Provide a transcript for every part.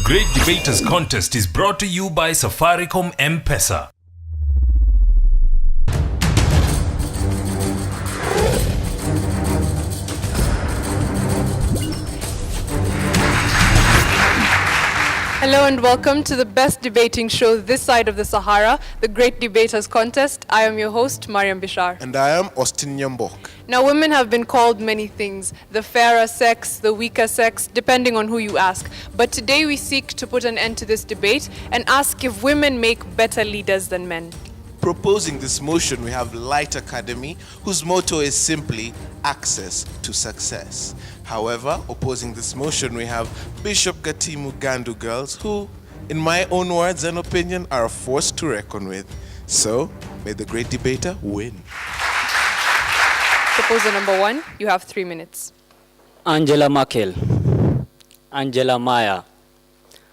Great Debaters Contest is brought to you by Safaricom M-Pesa. Hello and welcome to the best debating show this side of the Sahara, the Great Debaters Contest. I am your host, Mariam Bishar. And I am Austin Nyambok. Now, women have been called many things, the fairer sex, the weaker sex, depending on who you ask. But today we seek to put an end to this debate and ask if women make better leaders than men. Proposing this motion, we have Light Academy, whose motto is simply access to success. However, opposing this motion, we have Bishop Gatimu Ngandu girls, who, in my own words and opinion, are a force to reckon with. So, may the great debater win. Proposer number 1, you have 3 minutes. Angela Merkel, Angela Mayer,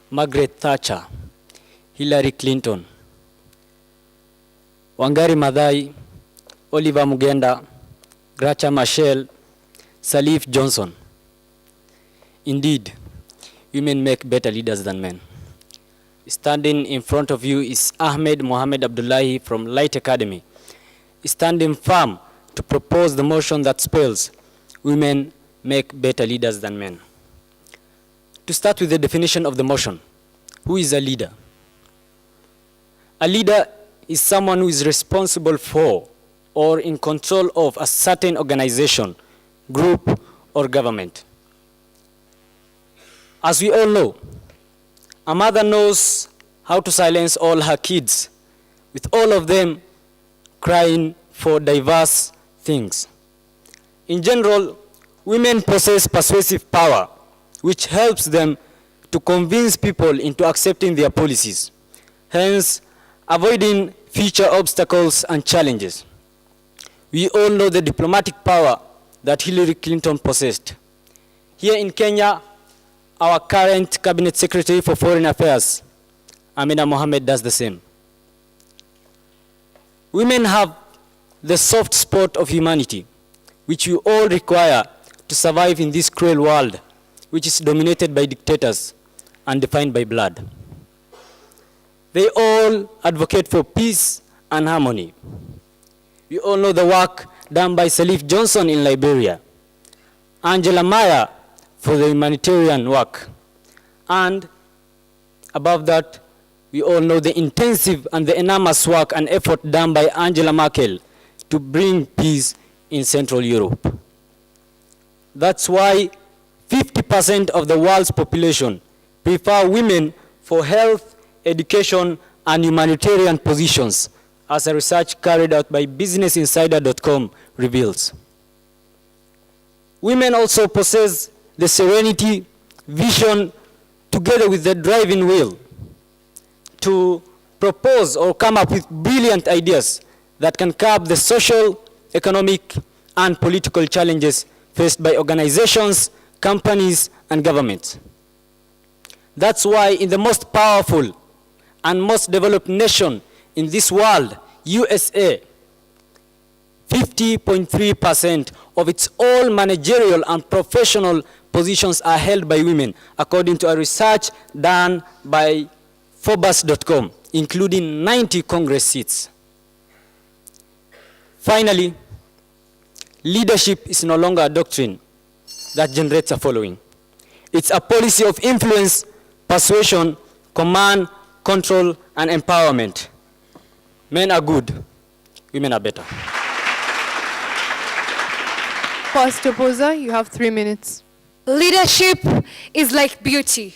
Margaret Thatcher, Hillary Clinton, Wangari Maathai, Oliver Mugenda, Gracha Machel, Salif Johnson. Indeed, women make better leaders than men. Standing in front of you is Ahmed Mohamed Abdullahi from Light Academy, standing firm to propose the motion that spells women make better leaders than men. To start with the definition of the motion, who is a leader? A leader is someone who is responsible for or in control of a certain organization, group, or government. As we all know, a mother knows how to silence all her kids, with all of them crying for diverse things. In general, women possess persuasive power, which helps them to convince people into accepting their policies, hence avoiding future obstacles and challenges. We all know the diplomatic power that Hillary Clinton possessed. Here in Kenya, our current Cabinet Secretary for Foreign Affairs, Amina Mohamed, does the same. Women have the soft spot of humanity, which we all require to survive in this cruel world, which is dominated by dictators and defined by blood. They all advocate for peace and harmony. We all know the work done by Salif Johnson in Liberia, Angela Mayer for the humanitarian work, and above that, we all know the intensive and the enormous work and effort done by Angela Merkel to bring peace in Central Europe. That's why 50% of the world's population prefer women for health, education, and humanitarian positions, as a research carried out by BusinessInsider.com reveals. Women also possess the serenity, vision, together with the driving will to propose or come up with brilliant ideas that can curb the social, economic, and political challenges faced by organizations, companies, and governments. That's why in the most powerful and most developed nation in this world, USA, 50.3% of its all managerial and professional positions are held by women, according to a research done by Forbes.com, including 90 Congress seats. Finally, leadership is no longer a doctrine that generates a following. It's a policy of influence, persuasion, command, control, and empowerment. Men are good, women are better. First proposer, you have 3 minutes. Leadership is like beauty.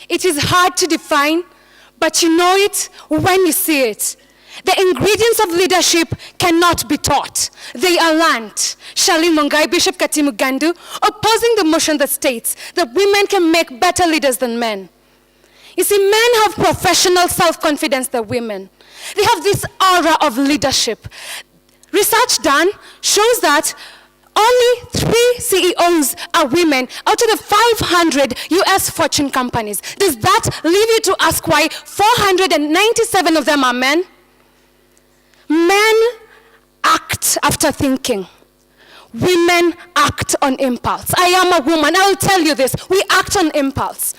It is hard to define, but you know it when you see it. The ingredients of leadership cannot be taught. They are learned. Charlene Mungai, Bishop Gatimu Ngandu, opposing the motion that states that women can make better leaders than men. You see, men have professional self-confidence than women. They have this aura of leadership. Research done shows that only 3 CEOs are women out of the 500 US Fortune companies. Does that leave you to ask why 497 of them are men? Men act after thinking. Women act on impulse. I am a woman. I will tell you this. We act on impulse.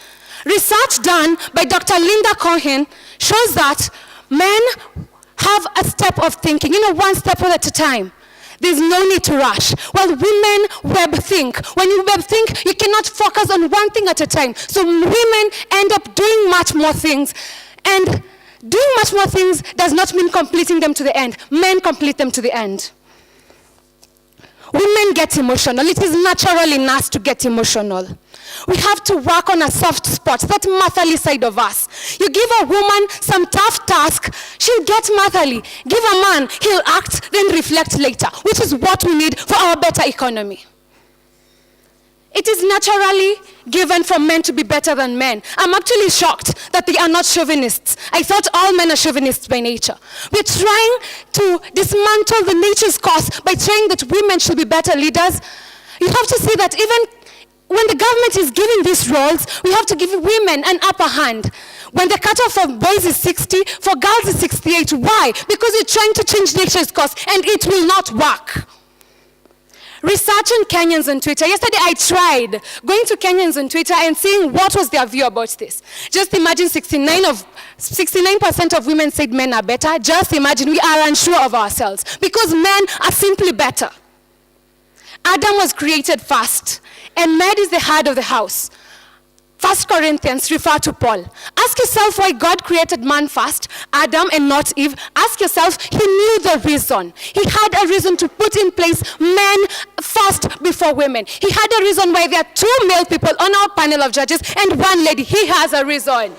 Research done by Dr. Linda Cohen shows that men have a step of thinking, one step at a time. There's no need to rush. While women web think. When you web think, you cannot focus on one thing at a time. So women end up doing much more things. And doing much more things does not mean completing them to the end. Men complete them to the end. Women get emotional. It is natural in us to get emotional. We have to work on a soft spot, that motherly side of us. You give a woman some tough task, she'll get motherly. Give a man, he'll act, then reflect later, which is what we need for our better economy. It is naturally given for men to be better than men. I'm actually shocked that they are not chauvinists. I thought all men are chauvinists by nature. We're trying to dismantle the nature's cause by saying that women should be better leaders. You have to see that even when the government is giving these roles, we have to give women an upper hand. When the cutoff for boys is 60, for girls is 68. Why? Because you're trying to change nature's course, and it will not work. Researching Kenyans on Twitter. Yesterday I tried going to Kenyans on Twitter and seeing what was their view about this. Just imagine 69% of women said men are better. Just imagine we are unsure of ourselves because men are simply better. Adam was created first, and man is the head of the house. 1 Corinthians refer to Paul. Ask yourself why God created man first, Adam and not Eve. Ask yourself, he knew the reason. He had a reason to put in place men first before women. He had a reason why there are 2 male people on our panel of judges and 1 lady. He has a reason.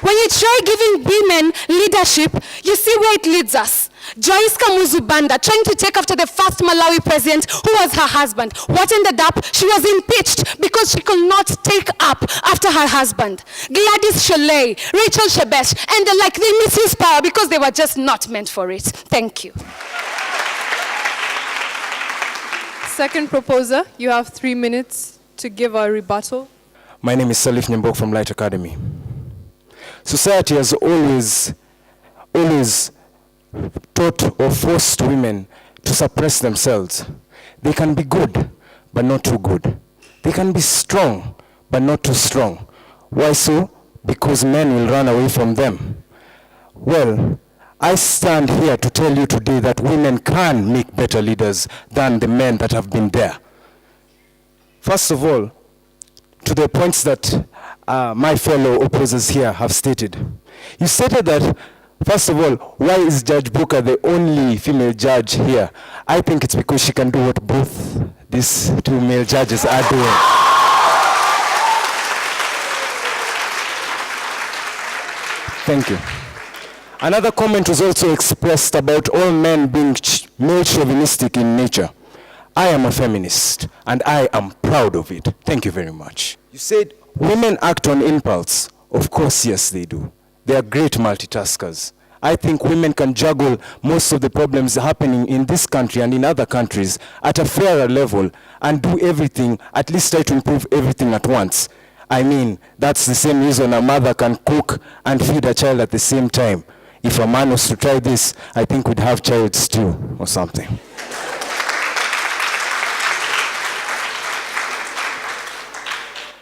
When you try giving women leadership, you see where it leads us. Joyce Kamuzu Banda trying to take after the first Malawi president who was her husband. What ended up? She was impeached because she could not take up after her husband. Gladys Sholay, Rachel Shebesh, and the like, they misuse power because they were just not meant for it. Thank you. Second proposer, you have 3 minutes to give a rebuttal. My name is Salif Nyambok from Light Academy. Society has always taught or forced women to suppress themselves. They can be good, but not too good. They can be strong, but not too strong. Why so? Because men will run away from them. Well, I stand here to tell you today that women can make better leaders than the men that have been there. First of all, to the points that my fellow opposers here have stated. You stated that, first of all, why is Judge Booker the only female judge here? I think it's because she can do what both these 2 male judges are doing. Thank you. Another comment was also expressed about all men being male chauvinistic in nature. I am a feminist, and I am proud of it. Thank you very much. You said women act on impulse. Of course, yes, they do. They are great multitaskers. I think women can juggle most of the problems happening in this country and in other countries at a fairer level and do everything, at least try to improve everything at once. I mean, that's the same reason a mother can cook and feed a child at the same time. If a man was to try this, I think we'd have child stew or something.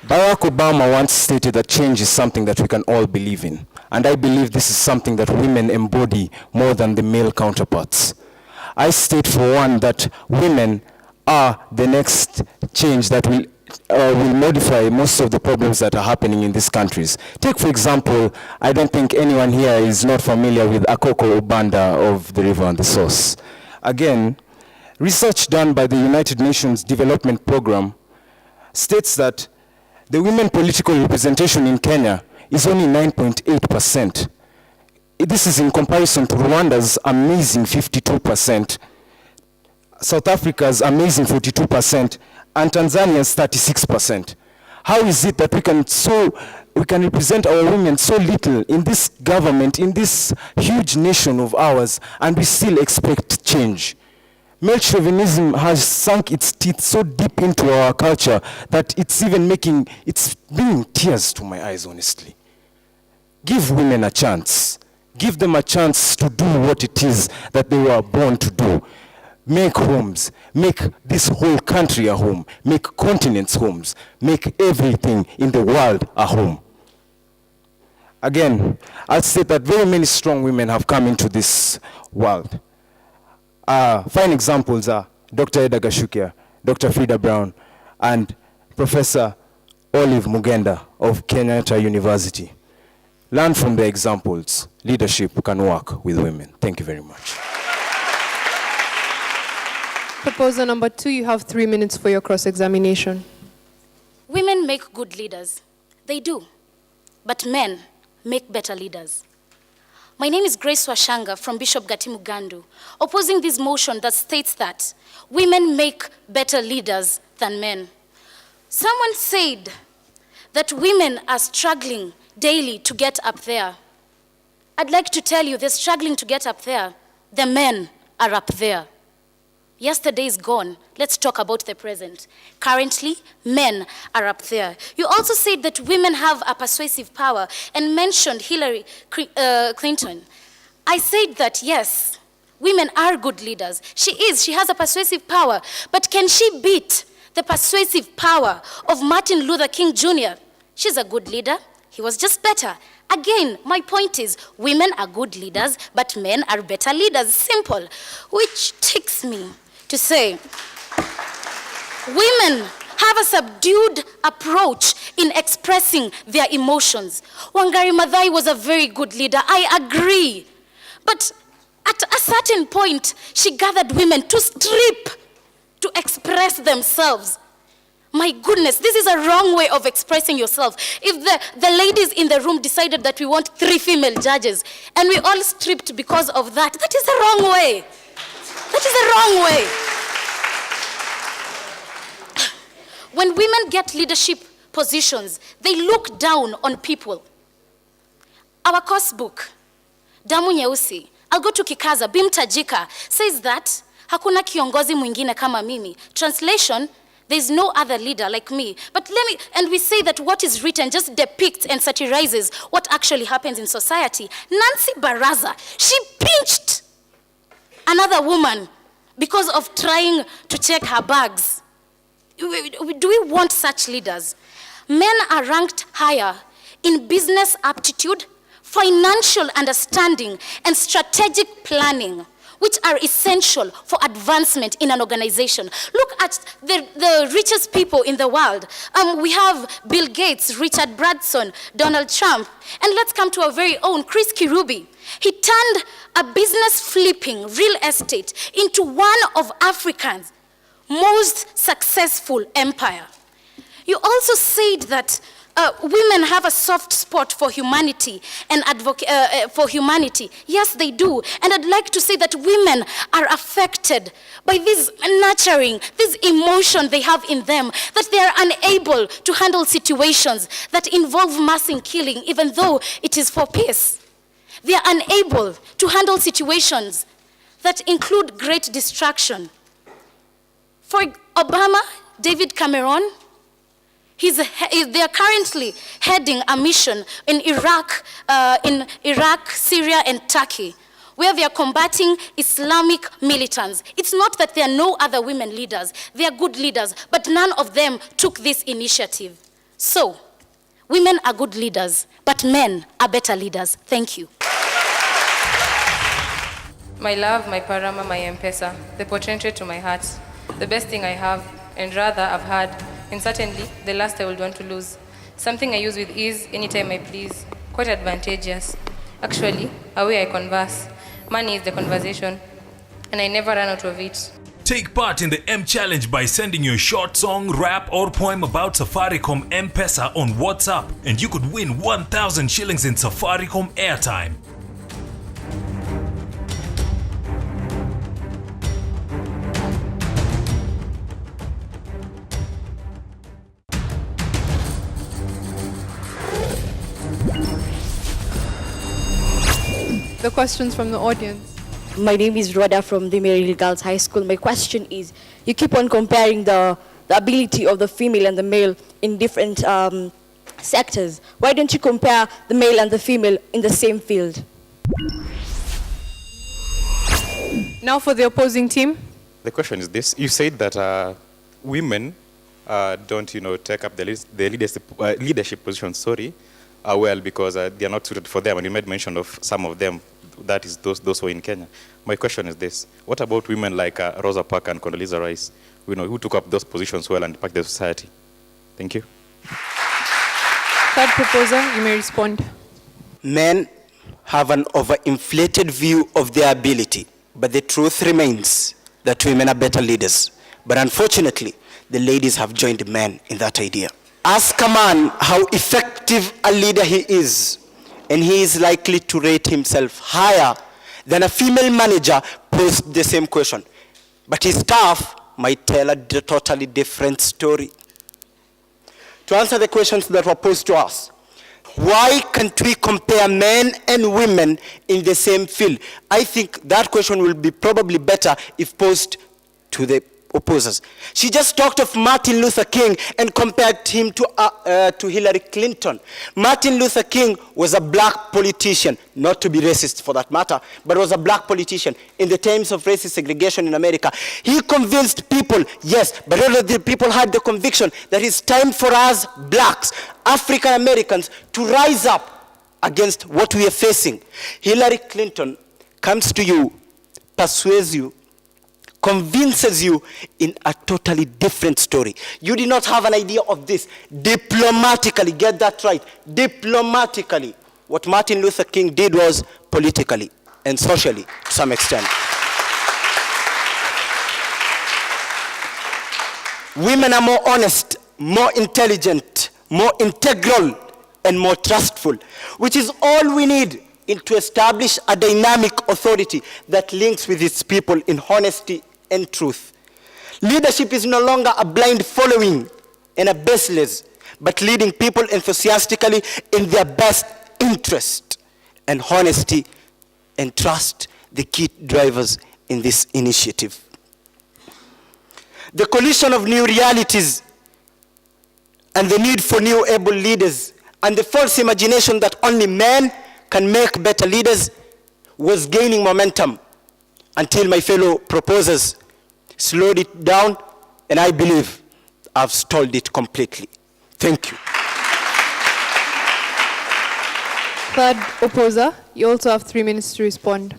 Barack Obama once stated that change is something that we can all believe in. And I believe this is something that women embody more than the male counterparts. I state for one that women are the next change that will modify most of the problems that are happening in these countries. Take, for example, I don't think anyone here is not familiar with Akoko Obanda of the River and the Source. Again, research done by the United Nations Development Program states that the women political representation in Kenya is only 9.8%. This is in comparison to Rwanda's amazing 52%, South Africa's amazing 42%, and Tanzania's 36%. How is it that we can represent our women so little in this government, in this huge nation of ours, and we still expect change? Male chauvinism has sunk its teeth so deep into our culture that it's bringing tears to my eyes, honestly. Give women a chance. Give them a chance to do what it is that they were born to do. make homes, make this whole country a home, make continents homes, make everything in the world a home. Again, I'll state that very many strong women have come into this world. Fine examples are Dr. Eda Gashukia, Dr. Frida Brown, and Professor Olive Mugenda of Kenyatta University. Learn from their examples. Leadership can work with women. Thank you very much. Proposer number 2, you have 3 minutes for your cross-examination. Women make good leaders. They do. But men make better leaders. My name is Grace Washanga from Bishop Gatimu, Ngandu, opposing this motion that states that women make better leaders than men. Someone said that women are struggling daily to get up there. I'd like to tell you they're struggling to get up there. The men are up there. Yesterday is gone. Let's talk about the present. Currently, men are up there. You also said that women have a persuasive power and mentioned Hillary Clinton. I said that, yes, women are good leaders. She is. She has a persuasive power. But can she beat the persuasive power of Martin Luther King Jr.? She's a good leader. He was just better. Again, my point is, women are good leaders, but men are better leaders. Simple. Which takes me to say, women have a subdued approach in expressing their emotions. Wangari Maathai was a very good leader. I agree. But at a certain point, she gathered women to strip, to express themselves. My goodness, this is a wrong way of expressing yourself. If the ladies in the room decided that we want 3 female judges, and we all stripped because of that, that is the wrong way. That is the wrong way. When women get leadership positions, they look down on people. Our course book, Damu Nyeusi, I'll go to Kikaza, Bimtajika, says that hakuna kiongozi mwingine kama mimi. Translation, there's no other leader like me. But and we say that what is written just depicts and satirizes what actually happens in society. Nancy Baraza, she pinched another woman because of trying to check her bags. Do we want such leaders? Men are ranked higher in business aptitude, financial understanding, and strategic planning, which are essential for advancement in an organization. Look at the richest people in the world. We have Bill Gates, Richard Branson, Donald Trump, and let's come to our very own Chris Kirubi. He turned a business flipping real estate into one of Africa's most successful empire. You also said that women have a soft spot for humanity and for humanity. Yes, they do. And I'd like to say that women are affected by this nurturing, this emotion they have in them, that they are unable to handle situations that involve mass killing, even though it is for peace. They are unable to handle situations that include great destruction. For Obama, David Cameron, they are currently heading a mission in Iraq, Syria, and Turkey, where they are combating Islamic militants. It's not that there are no other women leaders. They are good leaders, but none of them took this initiative. So, women are good leaders, but men are better leaders. Thank you. My love, my parama, my M-Pesa, the potential to my heart, the best thing I have, and rather I've had, and certainly the last I would want to lose. Something I use with ease, anytime I please, quite advantageous. Actually, a way I converse. Money is the conversation, and I never run out of it. Take part in the M Challenge by sending your short song, rap, or poem about Safaricom M-Pesa on WhatsApp, and you could win 1,000 shillings in Safaricom airtime. The questions from the audience. My name is Rhoda from the Mary Girls High School. My question is, you keep on comparing the ability of the female and the male in different sectors. Why don't you compare the male and the female in the same field? Now for the opposing team. The question is this. You said that women don't, take up the leadership positions, well, because they are not suited for them. And you made mention of some of them, that is those who are in Kenya. My question is this. What about women like Rosa Parks and Condoleezza Rice, who took up those positions well and impacted the society? Thank you. Third proposer, you may respond. Men have an overinflated view of their ability, but the truth remains that women are better leaders. But unfortunately, the ladies have joined men in that idea. Ask a man how effective a leader he is, and he is likely to rate himself higher than a female manager posed the same question. But his staff might tell a totally different story. To answer the questions that were posed to us, why can't we compare men and women in the same field? I think that question will be probably better if posed to the opposers. She just talked of Martin Luther King and compared him to Hillary Clinton. Martin Luther King was a black politician, not to be racist for that matter, but was a black politician in the times of racist segregation in America. He convinced people, yes, but all of the people had the conviction that it's time for us blacks, African Americans, to rise up against what we are facing. Hillary Clinton comes to you, persuades you, convinces you in a totally different story. You did not have an idea of this. Diplomatically, get that right, diplomatically. What Martin Luther King did was politically and socially to some extent. Women are more honest, more intelligent, more integral, and more trustful, which is all we need to establish a dynamic authority that links with its people in honesty and truth. Leadership is no longer a blind following and a baseless, but leading people enthusiastically in their best interest. And honesty and trust, the key drivers in this initiative. The collision of new realities and the need for new able leaders and the false imagination that only men can make better leaders was gaining momentum until my fellow proposers slowed it down, and I believe I've stalled it completely. Thank you. Third opposer, you also have 3 minutes to respond.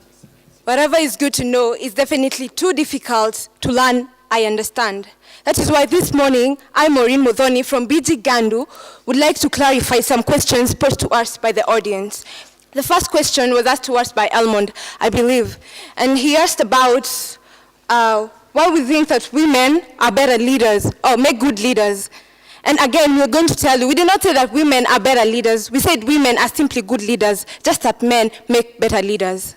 Whatever is good to know is definitely too difficult to learn, I understand. That is why this morning, I, Maureen Modhoni from BG Ngandu, would like to clarify some questions posed to us by the audience. The first question was asked to us by Elmond, I believe, and he asked about why we think that women are better leaders or make good leaders. And again, we're going to tell you, we did not say that women are better leaders. We said women are simply good leaders, just that men make better leaders.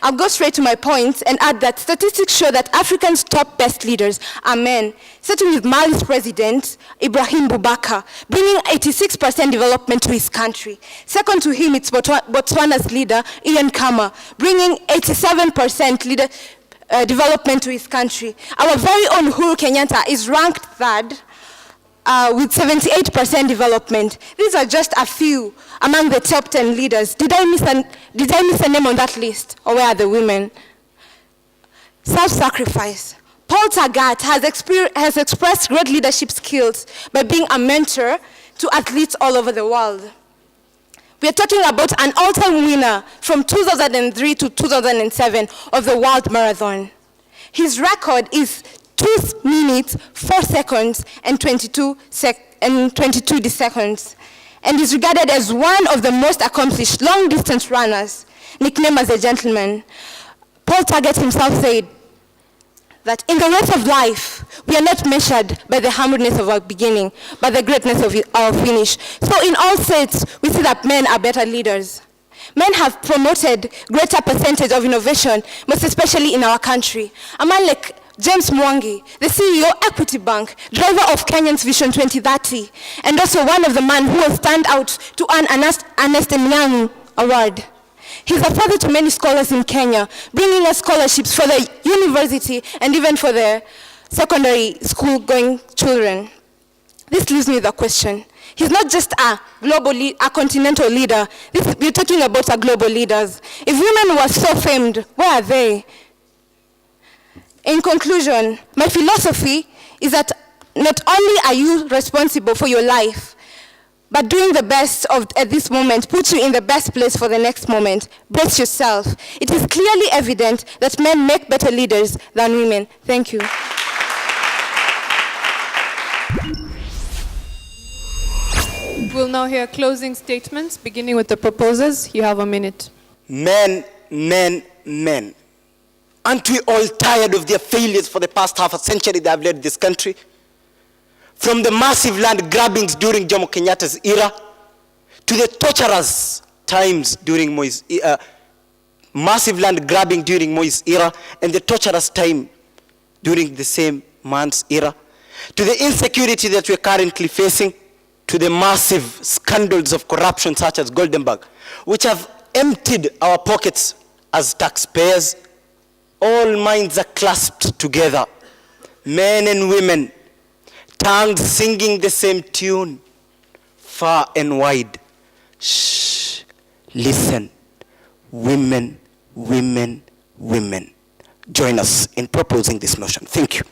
I'll go straight to my point and add that statistics show that Africa's top best leaders are men, starting with Mali's president, Ibrahim Boubacar, bringing 86% development to his country. Second to him, it's Botswana's leader, Ian Khama, bringing 87% development to his country. Our very own Uhuru Kenyatta is ranked third with 78% development. These are just a few among the top 10 leaders. Did I miss a name on that list? Or where are the women? Self-sacrifice. Paul Tagat has expressed great leadership skills by being a mentor to athletes all over the world. We are talking about an all-time winner from 2003 to 2007 of the World Marathon. His record is 2 minutes, 4 seconds, and 22 seconds, and is regarded as one of the most accomplished long-distance runners, nicknamed as a gentleman. Paul Tagat himself said that in the race of life, we are not measured by the humbleness of our beginning, but the greatness of our finish. So in all sets, we see that men are better leaders. Men have promoted greater percentage of innovation, most especially in our country. A man like James Mwangi, the CEO, Equity Bank, driver of Kenyan's Vision 2030, and also one of the men who will stand out to earn an Ernest Young Award. He's a father to many scholars in Kenya, bringing us scholarships for the university and even for the secondary school-going children. This leaves me with a question. He's not just a continental leader. We're talking about global leaders. If women were so famed, where are they? In conclusion, my philosophy is that not only are you responsible for your life, but doing the best at this moment puts you in the best place for the next moment. Brace yourself. It is clearly evident that men make better leaders than women. Thank you. We'll now hear closing statements, beginning with the proposers. You have a minute. Men. Aren't we all tired of their failures for the past half a century they have led this country? From the massive land grabbings during Jomo Kenyatta's era, to the torturous times during massive land grabbing during Moi's era, and the torturous time during the same man's era, to the insecurity that we're currently facing, to the massive scandals of corruption such as Goldenberg, which have emptied our pockets as taxpayers. All minds are clasped together, men and women, tongues singing the same tune, far and wide. Shh, listen, women. Join us in proposing this motion. Thank you.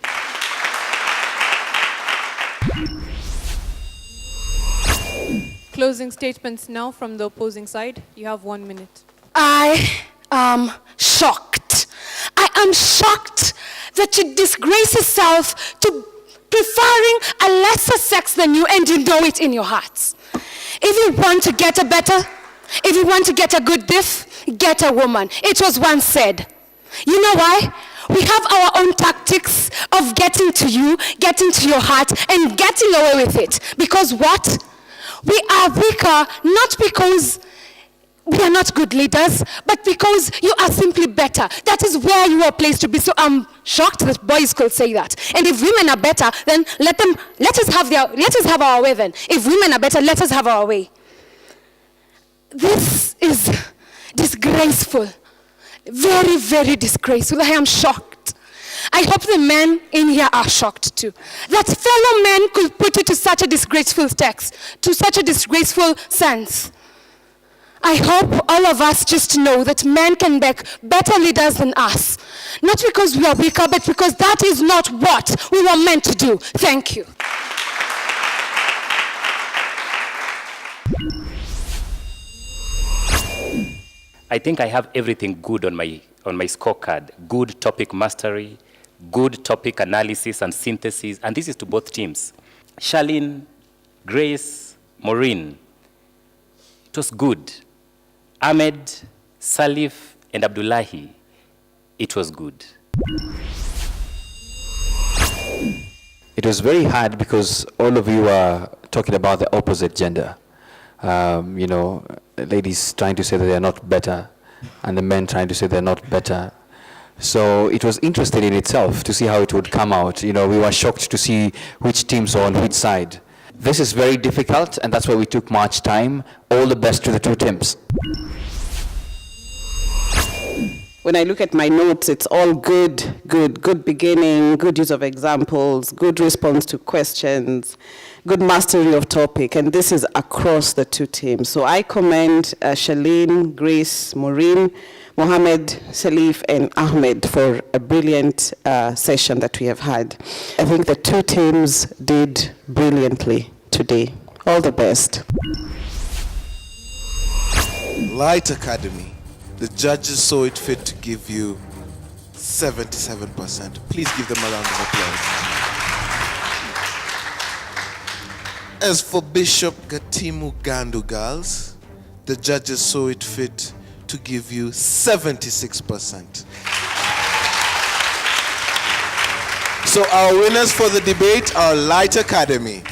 Closing statements now from the opposing side. You have 1 minute. I am shocked. I am shocked that you disgrace yourself to preferring a lesser sex than you, and you know it in your hearts. If you want to get a better, if you want to get a good diff, get a woman. It was once said. You know why? We have our own tactics of getting to you, getting to your heart, and getting away with it. Because what? We are weaker, not because we are not good leaders, but because you are simply better. That is where you are placed to be. So I'm shocked that boys could say that. And if women are better, then let us have our way then. If women are better, let us have our way. This is disgraceful. Very, very disgraceful. I am shocked. I hope the men in here are shocked too. That fellow men could put it to such a disgraceful text, to such a disgraceful sense. I hope all of us just know that men can make better leaders than us. Not because we are weaker, but because that is not what we were meant to do. Thank you. I think I have everything good on my scorecard. Good topic mastery, good topic analysis and synthesis, and this is to both teams. Charlene, Grace, Maureen, it was good. Ahmed, Salif, and Abdullahi, it was good. It was very hard because all of you are talking about the opposite gender. Ladies trying to say that they're not better, and the men trying to say they're not better. So it was interesting in itself to see how it would come out. We were shocked to see which teams are on which side. This is very difficult, and that's why we took much time. All the best to the two teams. When I look at my notes, it's all good beginning, good use of examples, good response to questions, good mastery of topic, and this is across the two teams. So I commend Charlene, Grace, Maureen, Mohammed, Salif, and Ahmed for a brilliant session that we have had. I think the two teams did brilliantly today. All the best. Light Academy, the judges saw it fit to give you 77%. Please give them a round of applause. As for Bishop Gatimu Ngandu girls, the judges saw it fit to give you 76%. So our winners for the debate are Light Academy.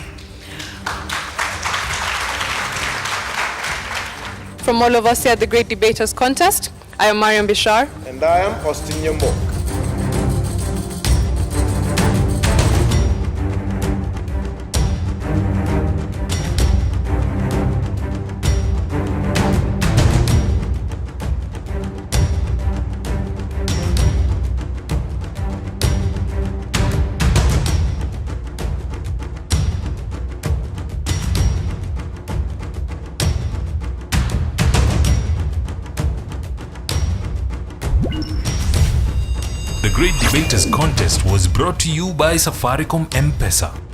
From all of us here at the Great Debaters Contest, I am Mariam Bishar. And I am Austin Yambo. The Great Debaters Contest was brought to you by Safaricom M-Pesa.